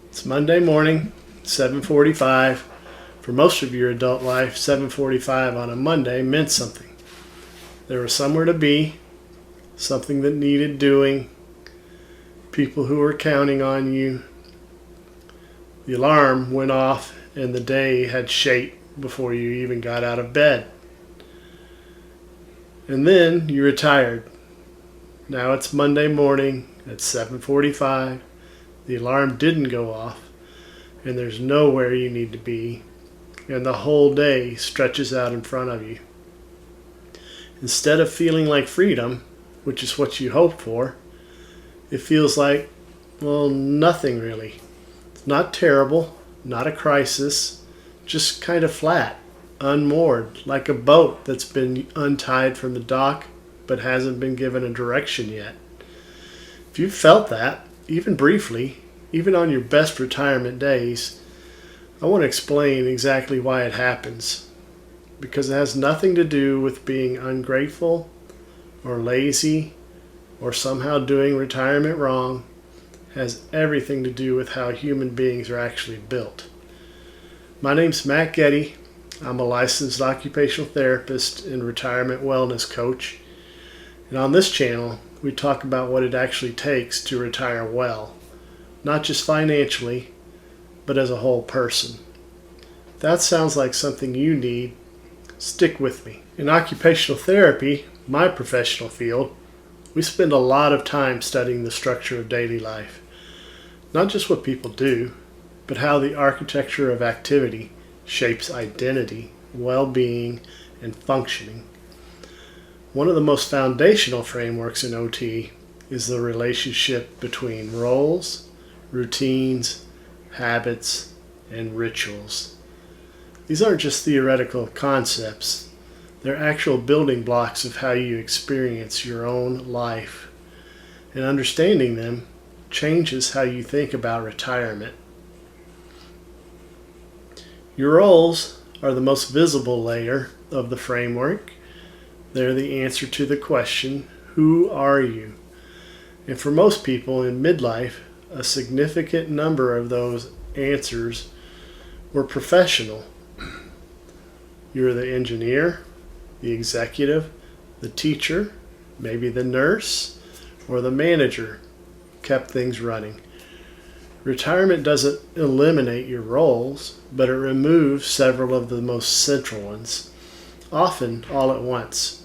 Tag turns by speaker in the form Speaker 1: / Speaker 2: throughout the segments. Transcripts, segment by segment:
Speaker 1: It's Monday morning, 7:45. For most of your adult life, 7:45 on a Monday meant something. There was somewhere to be, something that needed doing, people who were counting on you. The alarm went off and the day had shape before you even got out of bed. And then you retired. Now it's Monday morning at 7:45. The alarm didn't go off, and there's nowhere you need to be, and the whole day stretches out in front of you. Instead of feeling like freedom, which is what you hoped for, it feels like, well, nothing really. It's not terrible, not a crisis, just kind of flat, unmoored, like a boat that's been untied from the dock but hasn't been given a direction yet. If you've felt that, even briefly, even on your best retirement days, I want to explain exactly why it happens. Because it has nothing to do with being ungrateful or lazy or somehow doing retirement wrong. It has everything to do with how human beings are actually built. My name's Matt Getty. I'm a licensed occupational therapist and retirement wellness coach. And on this channel, we talk about what it actually takes to retire well. Not just financially, but as a whole person. If that sounds like something you need, stick with me. In occupational therapy, my professional field, we spend a lot of time studying the structure of daily life. Not just what people do, but how the architecture of activity shapes identity, well-being, and functioning. One of the most foundational frameworks in OT is the relationship between roles, routines, habits, and rituals. These aren't just theoretical concepts. They're actual building blocks of how you experience your own life. And understanding them changes how you think about retirement. Your roles are the most visible layer of the framework. They're the answer to the question, who are you? And for most people in midlife, a significant number of those answers were professional. You're the engineer, the executive, the teacher, maybe the nurse, or the manager kept things running. Retirement doesn't eliminate your roles, but it removes several of the most central ones, often all at once.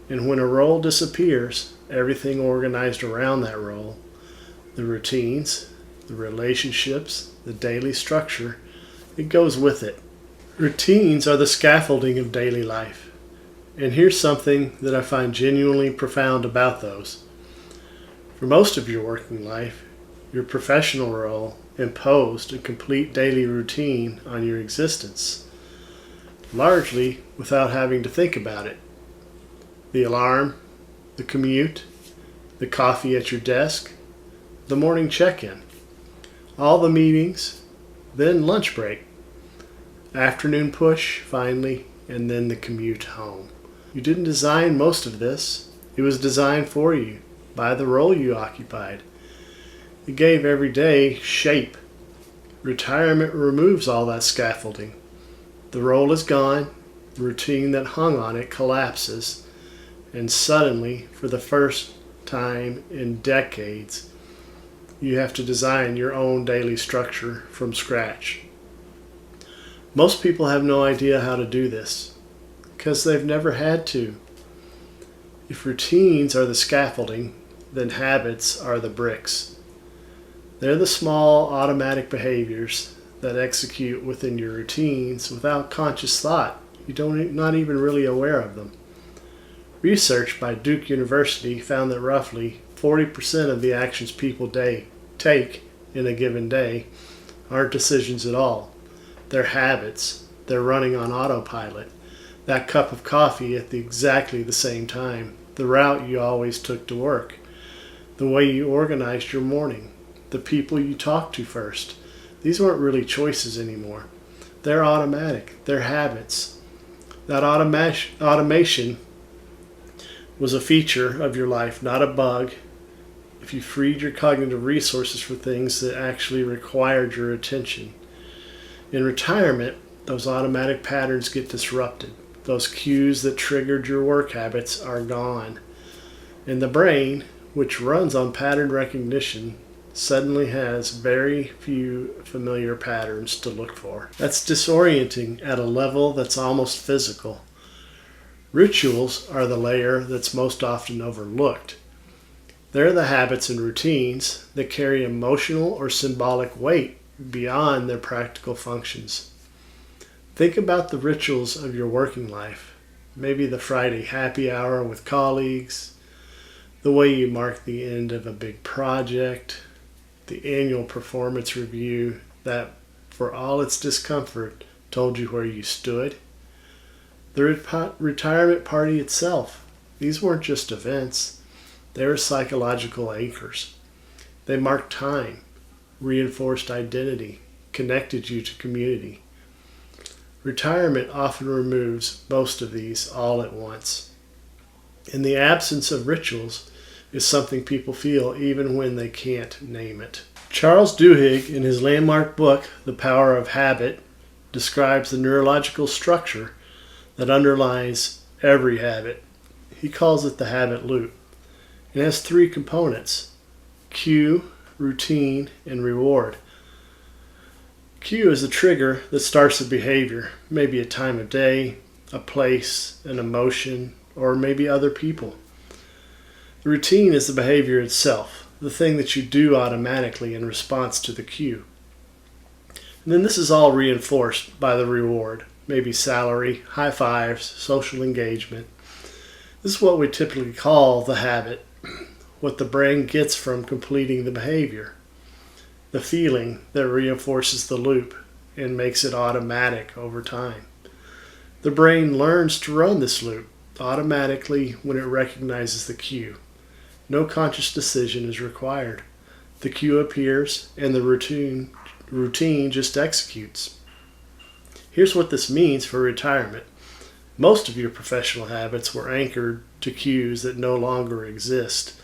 Speaker 1: And when a role disappears, everything organized around that role, the routines, the relationships, the daily structure, it goes with it. Routines are the scaffolding of daily life. And here's something that I find genuinely profound about those. For most of your working life, your professional role imposed a complete daily routine on your existence, largely without having to think about it. The alarm, the commute, the coffee at your desk, the morning check-in, all the meetings, then lunch break, afternoon push, finally, and then the commute home. You didn't design most of this. It was designed for you by the role you occupied. It gave every day shape. Retirement removes all that scaffolding. The role is gone, the routine that hung on it collapses, and suddenly, for the first time in decades, you have to design your own daily structure from scratch. Most people have no idea how to do this because they've never had to. If routines are the scaffolding, then habits are the bricks. They're the small automatic behaviors that execute within your routines without conscious thought. You're not even really aware of them. Research by Duke University found that roughly 40% of the actions people take in a given day aren't decisions at all. They're habits. They're running on autopilot. That cup of coffee at exactly the same time. The route you always took to work. The way you organized your morning. The people you talked to first. These weren't really choices anymore. They're automatic. They're habits. That automation was a feature of your life, not a bug. if you freed your cognitive resources for things that actually required your attention. In retirement, those automatic patterns get disrupted. Those cues that triggered your work habits are gone. And the brain, which runs on pattern recognition, suddenly has very few familiar patterns to look for. That's disorienting at a level that's almost physical. Rituals are the layer that's most often overlooked. They're the habits and routines that carry emotional or symbolic weight beyond their practical functions. Think about the rituals of your working life. Maybe the Friday happy hour with colleagues, the way you mark the end of a big project, the annual performance review that, for all its discomfort, told you where you stood. The retirement party itself. These weren't just events. They were psychological anchors. They marked time, reinforced identity, connected you to community. Retirement often removes most of these all at once. And the absence of rituals is something people feel even when they can't name it. Charles Duhigg, in his landmark book, The Power of Habit, describes the neurological structure that underlies every habit. He calls it the habit loop. It has three components: cue, routine, and reward. Cue is the trigger that starts the behavior, maybe a time of day, a place, an emotion, or maybe other people. The routine is the behavior itself, the thing that you do automatically in response to the cue. And then this is all reinforced by the reward, maybe salary, high fives, social engagement. This is what we typically call the habit, what the brain gets from completing the behavior, the feeling that reinforces the loop and makes it automatic over time. The brain learns to run this loop automatically when it recognizes the cue. No conscious decision is required. The cue appears and the routine just executes. Here's what this means for retirement. Most of your professional habits were anchored to cues that no longer exist.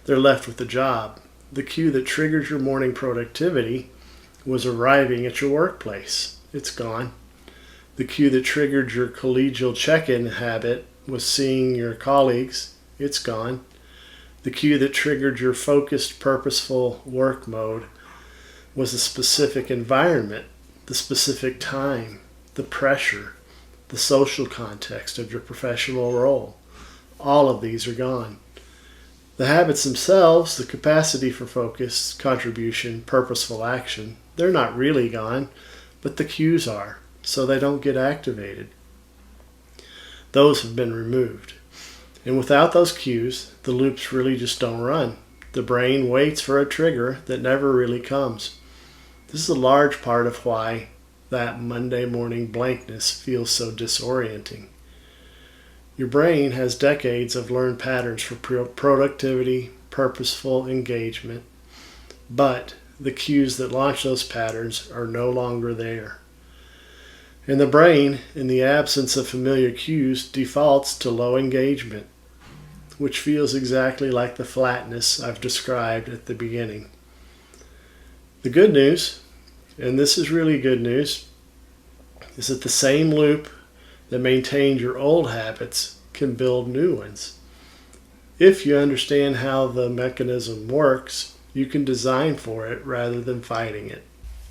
Speaker 1: They're left with the job. The cue that triggered your morning productivity was arriving at your workplace. It's gone. The cue that triggered your collegial check-in habit was seeing your colleagues. It's gone. The cue that triggered your focused, purposeful work mode was the specific environment, the specific time, the pressure, the social context of your professional role. All of these are gone. The habits themselves, the capacity for focus, contribution, purposeful action, they're not really gone, but the cues are, so they don't get activated. Those have been removed. And without those cues, the loops really just don't run. The brain waits for a trigger that never really comes. This is a large part of why that Monday morning blankness feels so disorienting. Your brain has decades of learned patterns for productivity, purposeful engagement, but the cues that launch those patterns are no longer there. And the brain, in the absence of familiar cues, defaults to low engagement, which feels exactly like the flatness I've described at the beginning. The good news, and this is really good news, is that the same loop that maintained your old habits can build new ones. If you understand how the mechanism works, you can design for it rather than fighting it.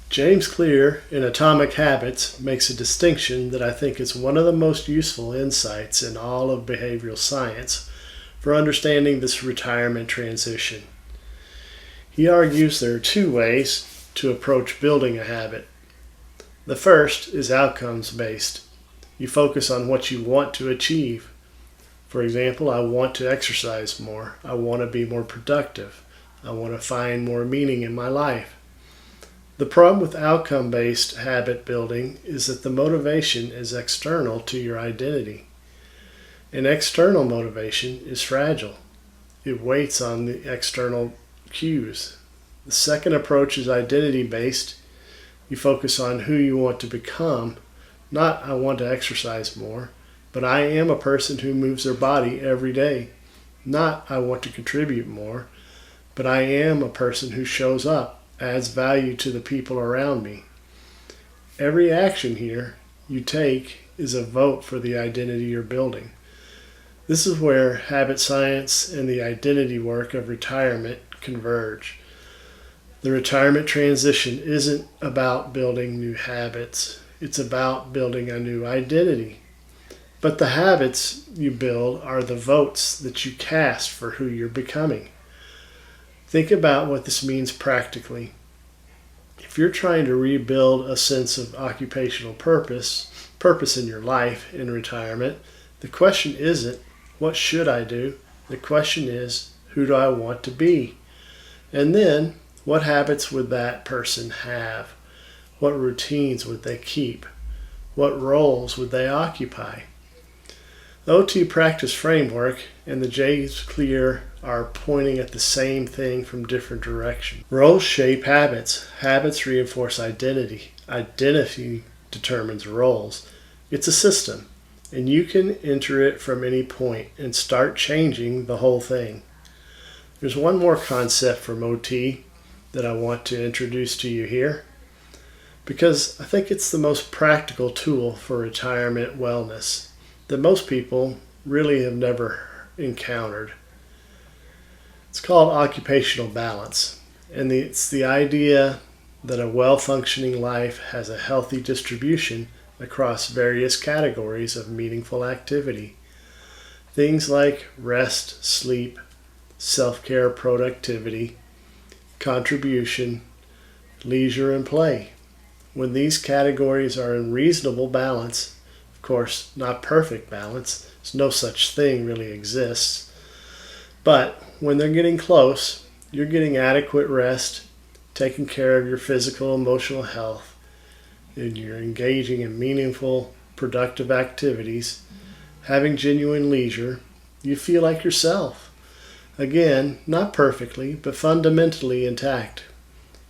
Speaker 1: James Clear in Atomic Habits makes a distinction that I think is one of the most useful insights in all of behavioral science for understanding this retirement transition. He argues there are two ways to approach building a habit. The first is outcomes-based. You focus on what you want to achieve. For example, I want to exercise more. I want to be more productive. I want to find more meaning in my life. The problem with outcome-based habit building is that the motivation is external to your identity. And external motivation is fragile. It waits on the external cues. The second approach is identity-based. You focus on who you want to become, not I want to exercise more, but I am a person who moves their body every day. Not I want to contribute more, but I am a person who shows up, adds value to the people around me. Every action here you take is a vote for the identity you're building. This is where habit science and the identity work of retirement converge. The retirement transition isn't about building new habits. It's about building a new identity. But the habits you build are the votes that you cast for who you're becoming. Think about what this means practically. If you're trying to rebuild a sense of occupational purpose in your life in retirement, the question isn't, what should I do? The question is, who do I want to be? And then, what habits would that person have? What routines would they keep? What roles would they occupy? The OT practice framework and the J's clear are pointing at the same thing from different directions. Roles shape habits. Habits reinforce identity. Identity determines roles. It's a system, and you can enter it from any point and start changing the whole thing. There's one more concept from OT that I want to introduce to you here, because I think it's the most practical tool for retirement wellness that most people really have never encountered. It's called occupational balance, and it's the idea that a well-functioning life has a healthy distribution across various categories of meaningful activity. Things like rest, sleep, self-care, productivity, contribution, leisure, and play. When these categories are in reasonable balance, of course, not perfect balance, so no such thing really exists, but when they're getting close, you're getting adequate rest, taking care of your physical, emotional health, and you're engaging in meaningful, productive activities, having genuine leisure, you feel like yourself. Again, not perfectly, but fundamentally intact.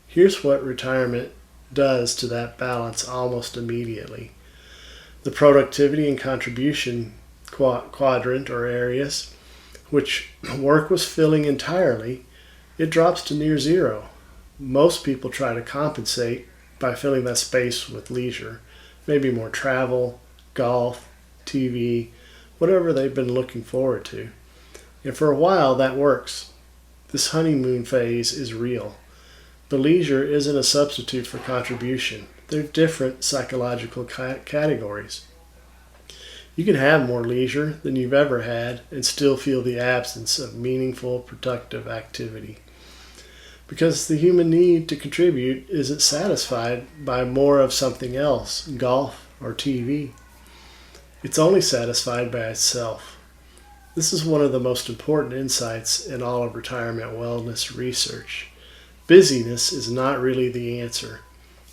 Speaker 1: Here's what retirement does to that balance almost immediately. The productivity and contribution quadrant or areas, which work was filling entirely, it drops to near zero. Most people try to compensate by filling that space with leisure, maybe more travel, golf, TV, whatever they've been looking forward to. And for a while that works. This honeymoon phase is real. But leisure isn't a substitute for contribution. They're different psychological categories. You can have more leisure than you've ever had and still feel the absence of meaningful, productive activity. Because the human need to contribute isn't satisfied by more of something else, golf or TV. It's only satisfied by itself. This is one of the most important insights in all of retirement wellness research. Busyness is not really the answer.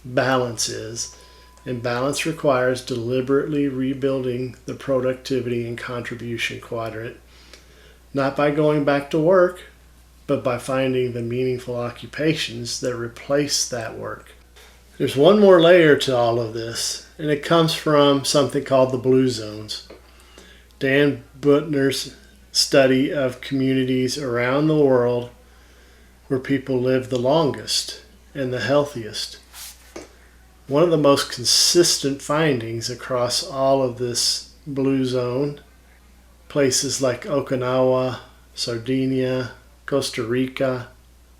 Speaker 1: Balance is, and balance requires deliberately rebuilding the productivity and contribution quadrant, not by going back to work, but by finding the meaningful occupations that replace that work. There's one more layer to all of this, and it comes from something called the blue zones. Dan Buettner's study of communities around the world where people live the longest and the healthiest. One of the most consistent findings across all of this blue zone, places like Okinawa, Sardinia, Costa Rica,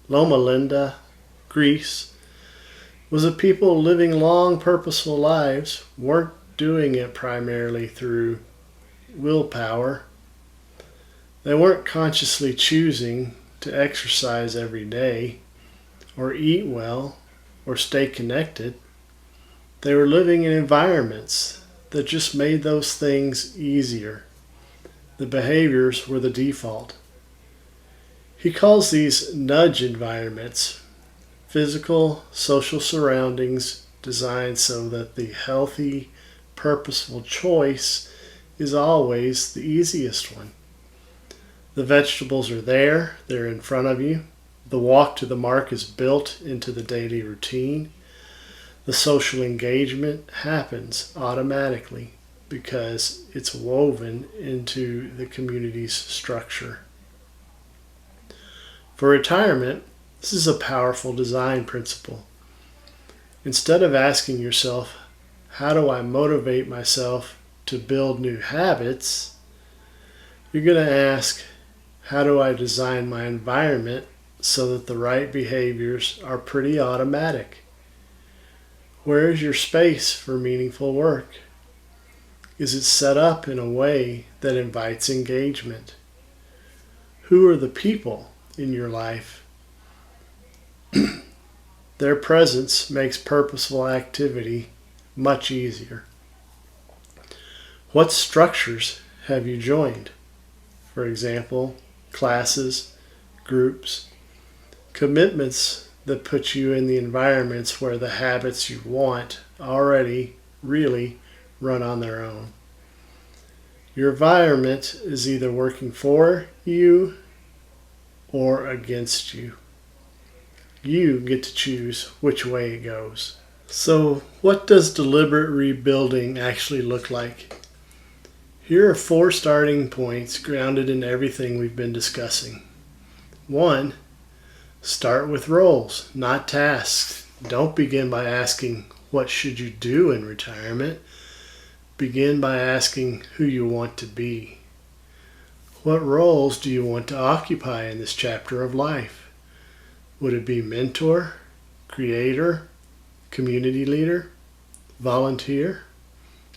Speaker 1: Loma Linda, Greece, was that people living long, purposeful lives weren't doing it primarily through willpower. They weren't consciously choosing to exercise every day, or eat well, or stay connected. They were living in environments that just made those things easier. The behaviors were the default. He calls these nudge environments, physical, social surroundings designed so that the healthy, purposeful choice is always the easiest one. The vegetables are there, they're in front of you. The walk to the mark is built into the daily routine. The social engagement happens automatically because it's woven into the community's structure. For retirement, this is a powerful design principle. Instead of asking yourself, how do I motivate myself to build new habits? You're going to ask, how do I design my environment so that the right behaviors are pretty automatic? Where is your space for meaningful work? Is it set up in a way that invites engagement? Who are the people in your life? Their presence makes purposeful activity much easier. What structures have you joined? For example, classes, groups, commitments that put you in the environments where the habits you want already really run on their own. Your environment is either working for you or against you. You get to choose which way it goes. So, what does deliberate rebuilding actually look like? Here are 4 starting points grounded in everything we've been discussing. 1. Start with roles, not tasks. Don't begin by asking, what should you do in retirement? Begin by asking who you want to be. What roles do you want to occupy in this chapter of life? Would it be mentor, creator, community leader, volunteer,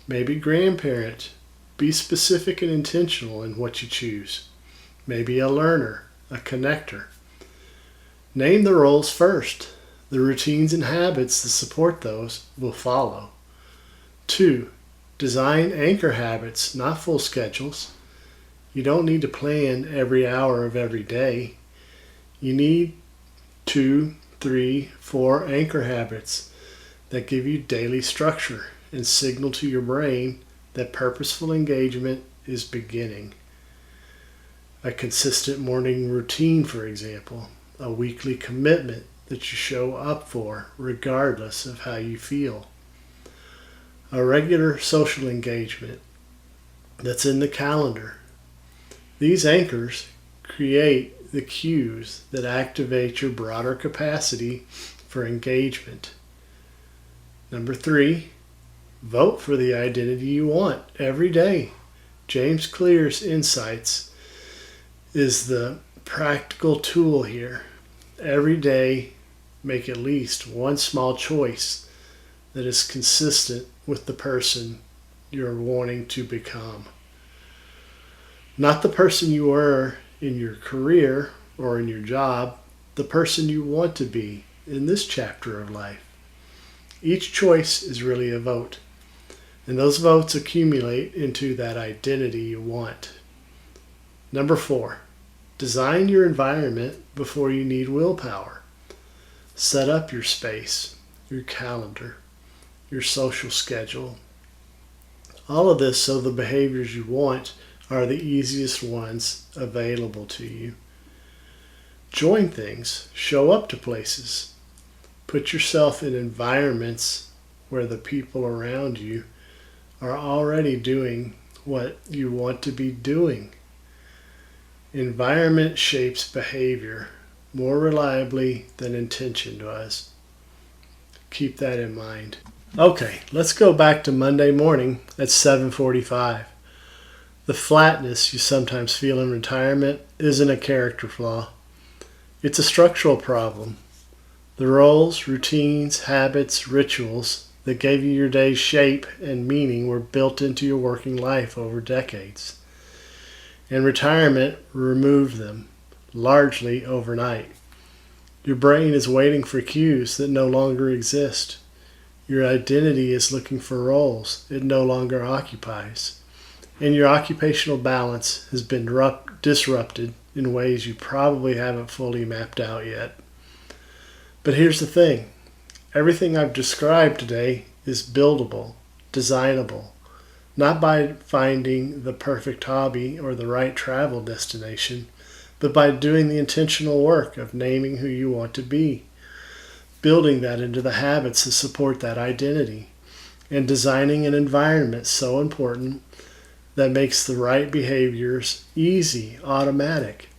Speaker 1: maybe grandparent? Be specific and intentional in what you choose. Maybe a learner, a connector. Name the roles first. The routines and habits that support those will follow. 2. Design anchor habits, not full schedules. You don't need to plan every hour of every day. You need 2, 3, 4 anchor habits that give you daily structure and signal to your brain that purposeful engagement is beginning. A consistent morning routine, for example, a weekly commitment that you show up for regardless of how you feel. A regular social engagement that's in the calendar. These anchors create the cues that activate your broader capacity for engagement. Number 3, vote for the identity you want every day. James Clear's insights is the practical tool here. Every day, make at least one small choice that is consistent with the person you're wanting to become. Not the person you were in your career or in your job, the person you want to be in this chapter of life. Each choice is really a vote, and those votes accumulate into that identity you want. Number 4, design your environment before you need willpower. Set up your space, your calendar, your social schedule. All of this so the behaviors you want are the easiest ones available to you. Join things, show up to places. Put yourself in environments where the people around you are already doing what you want to be doing. Environment shapes behavior more reliably than intention does. Keep that in mind. Okay, let's go back to Monday morning at 7:45. The flatness you sometimes feel in retirement isn't a character flaw. It's a structural problem. The roles, routines, habits, rituals that gave you your day's shape and meaning were built into your working life over decades. And retirement removed them, largely overnight. Your brain is waiting for cues that no longer exist. Your identity is looking for roles it no longer occupies. And your occupational balance has been disrupted in ways you probably haven't fully mapped out yet. But here's the thing. Everything I've described today is buildable, designable, not by finding the perfect hobby or the right travel destination, but by doing the intentional work of naming who you want to be, building that into the habits that support that identity, and designing an environment so important that makes the right behaviors easy, automatic,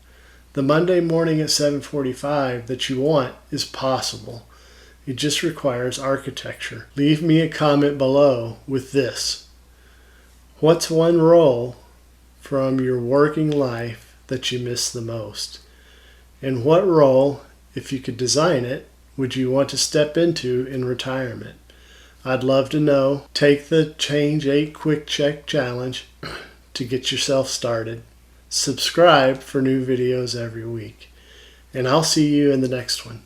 Speaker 1: The Monday morning at 7:45 that you want is possible. It just requires architecture. Leave me a comment below with this. What's one role from your working life that you miss the most? And what role, if you could design it, would you want to step into in retirement? I'd love to know. Take the Change 8 Quick Check Challenge to get yourself started. Subscribe for new videos every week. And I'll see you in the next one.